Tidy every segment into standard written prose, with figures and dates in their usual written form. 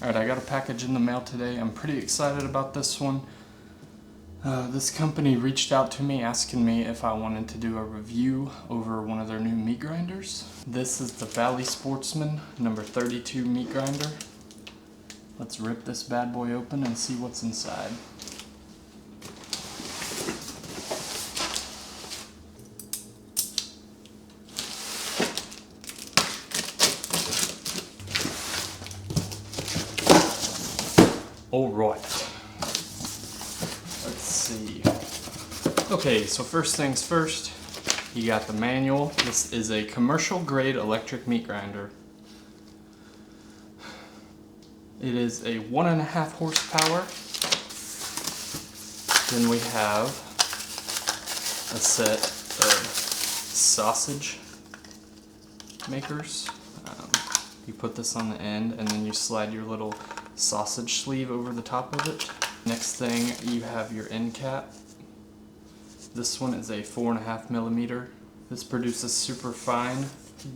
Alright, I got a package in the mail today. I'm pretty excited about this one. This company reached out to me asking me if I wanted to do a review over one of their new meat grinders. This is the Valley Sportsman number 32 meat grinder. Let's rip this bad boy open and see what's inside. Alright, let's see. Okay, so first things first, you got the manual. This is a commercial grade electric meat grinder. It is a 1.5 horsepower. Then we have a set of sausage makers. You put this on the end and then you slide your little sausage sleeve over the top of it. Next thing, you have your end cap. This one is a 4.5 millimeter. This produces super fine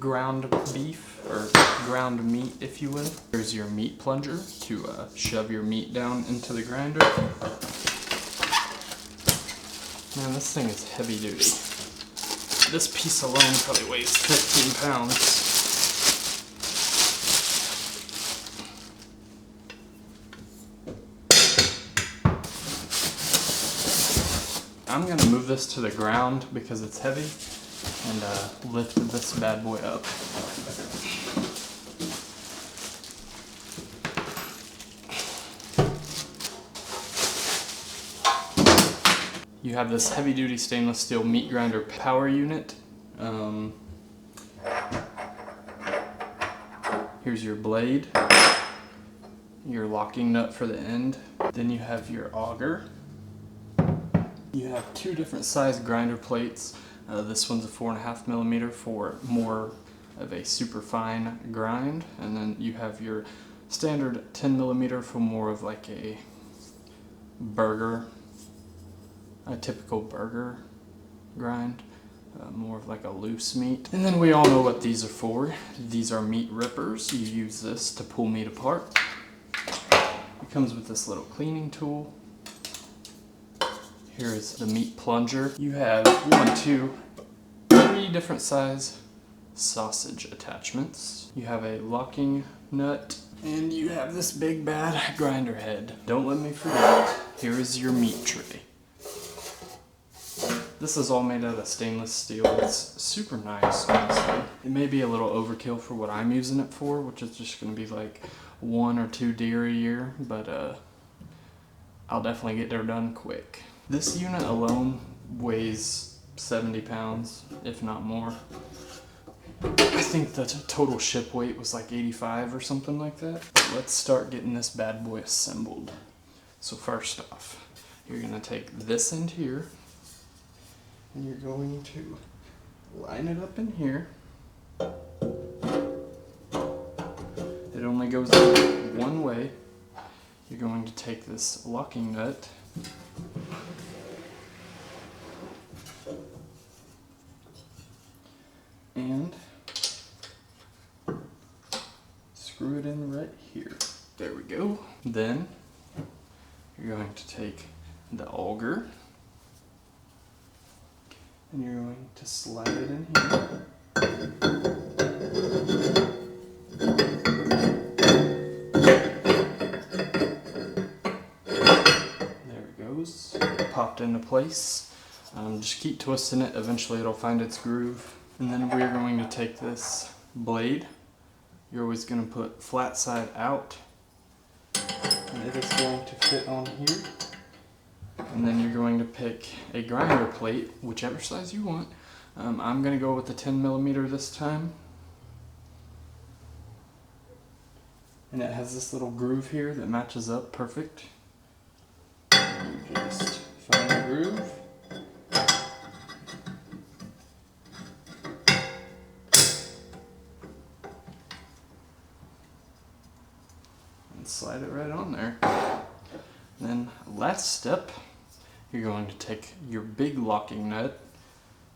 ground beef, or ground meat if you will. Here's your meat plunger to shove your meat down into the grinder. Man, this thing is heavy duty. This piece alone probably weighs 15 pounds. I'm going to move this to the ground because it's heavy and lift this bad boy up. You have this heavy duty stainless steel meat grinder power unit. Here's your blade, your locking nut for the end. Then you have your auger. You have two different size grinder plates. This one's a 4.5 millimeter for more of a super fine grind, and then you have your standard 10 millimeter for more of like a typical burger grind, more of like a loose meat. And then we all know what these are for. These are meat rippers. You use this to pull meat apart. It comes with this little cleaning tool. Here is the meat plunger. You have 3 different size sausage attachments. You have a locking nut, and you have this big bad grinder head. Don't let me forget, here is your meat tray. This is all made out of stainless steel. It's super nice, honestly. It may be a little overkill for what I'm using it for, which is just gonna be like 1 or 2 deer a year, but I'll definitely get there done quick. This unit alone weighs 70 pounds, if not more. I think the total ship weight was like 85 or something like that. But let's start getting this bad boy assembled. So first off, you're gonna take this end here, and you're going to line it up in here. It only goes one way. You're going to take this locking nut, and screw it in right here. There we go. Then you're going to take the auger and you're going to slide it in here. There it goes. Popped into place. Just keep twisting it. Eventually it'll find its groove. And then we're going to take this blade. You're always going to put flat side out, and it is going to fit on here. And then you're going to pick a grinder plate, whichever size you want. I'm going to go with the 10 millimeter this time. And it has this little groove here that matches up perfect. You just find the groove. Slide it right on there. And then last step, you're going to take your big locking nut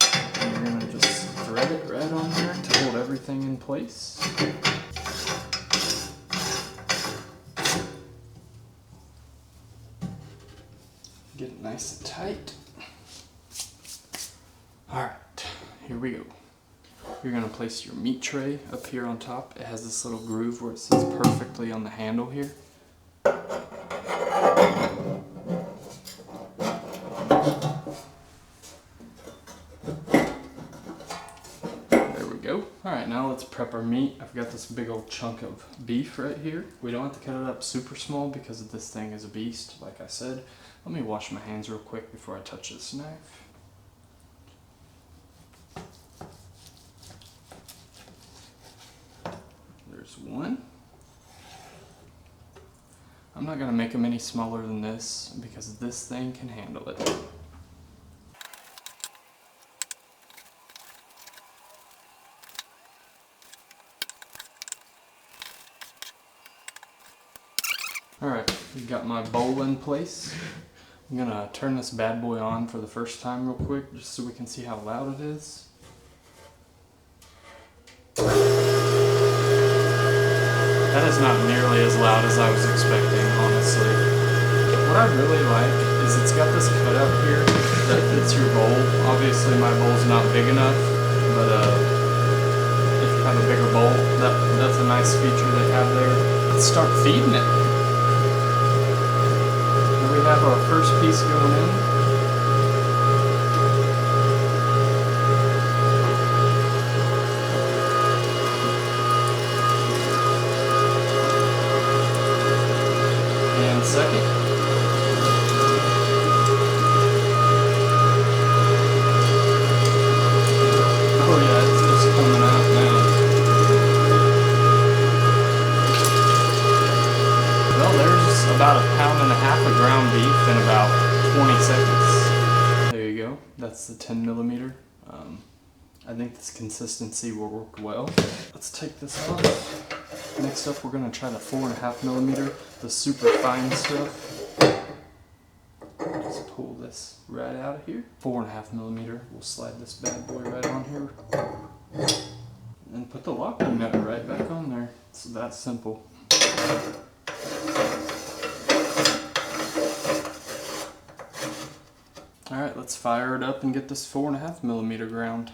and you're going to just thread it right on there to hold everything in place. nice and tight. Alright, here we go. You're going to place your meat tray up here on top. It has this little groove where it sits perfectly on the handle here. There we go. Alright, now let's prep our meat. I've got this big old chunk of beef right here. We don't have to cut it up super small because this thing is a beast, like I said. Let me wash my hands real quick before I touch this knife. There's one. I'm not going to make them any smaller than this because this thing can handle it. Alright, we've got my bowl in place. I'm going to turn this bad boy on for the first time real quick just so we can see how loud it is. That is not nearly as loud as I was expecting, honestly. What I really like is it's got this cutout here that fits your bowl. Obviously my bowl's not big enough, but if you have a bigger bowl, that's a nice feature they have there. Let's start feeding it. Here we have our first piece going in. Second. Oh yeah, it's just coming out now. Well, there's about 1.5 pounds of ground beef in about 20 seconds. There you go. That's the 10mm. I think this consistency will work well. Let's take this off. Next up, we're going to try the 4.5mm, the super fine stuff. Just pull this right out of here. 4.5mm, we'll slide this bad boy right on here. And put the locking nut right back on there. It's that simple. Alright, let's fire it up and get this 4.5mm ground.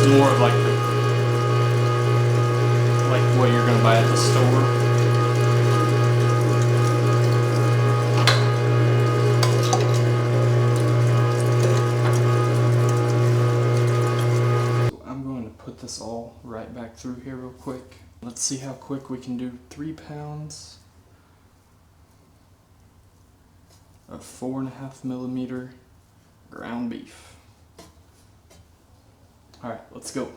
More of like what you're gonna buy at the store. So I'm going to put this all right back through here real quick. Let's see how quick we can do 3 pounds of 4.5mm ground beef. Alright, let's go.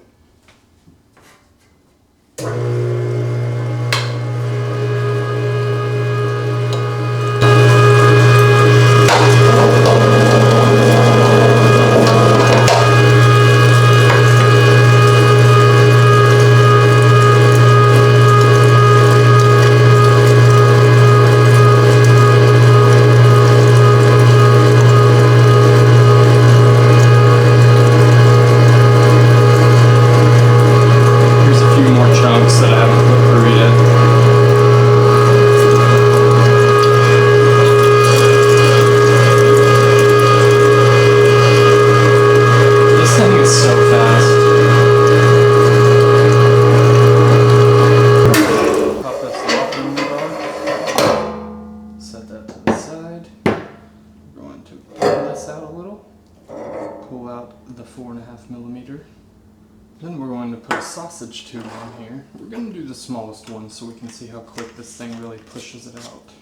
The 4.5mm. Then we're going to put a sausage tube on here. We're going to do the smallest one so we can see how quick this thing really pushes it out.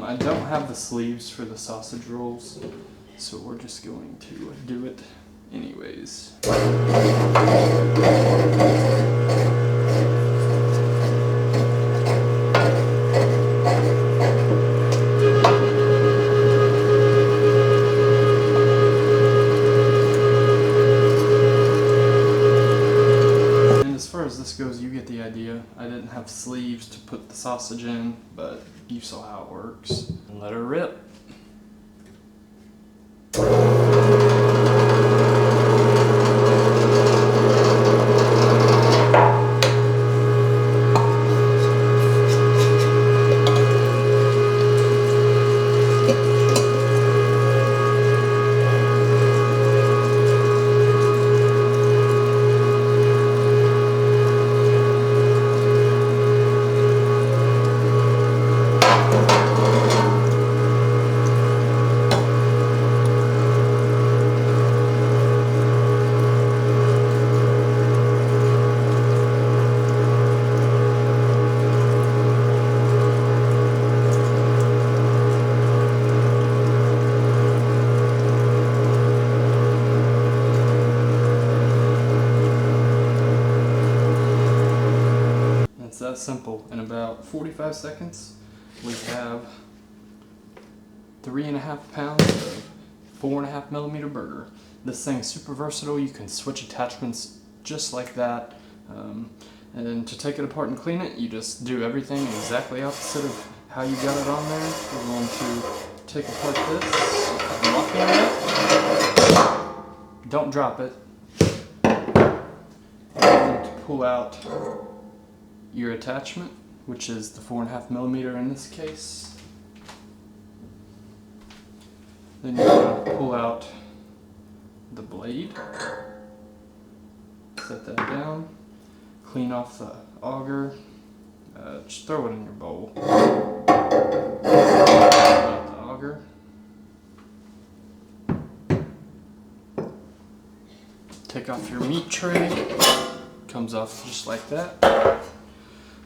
I don't have the sleeves for the sausage rolls, so we're just going to do it anyways. As far as this goes, you get the idea. I didn't doesn't have sleeves to put the sausage in, but you saw how it works. And let her rip. It's that simple. In about 45 seconds, we have 3.5 pounds of 4.5 millimeter burger. This thing's super versatile. You can switch attachments just like that. And to take it apart and clean it, you just do everything exactly opposite of how you got it on there. We're going to take apart this, locking it. Don't drop it. And to pull out your attachment, which is the 4.5 millimeter in this case. Then you're going to pull out the blade, set that down, clean off the auger, just throw it in your bowl. Pull out the auger. Take off your meat tray, comes off just like that.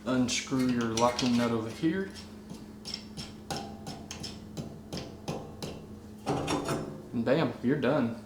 Unscrew your locking nut over here. And bam, you're done.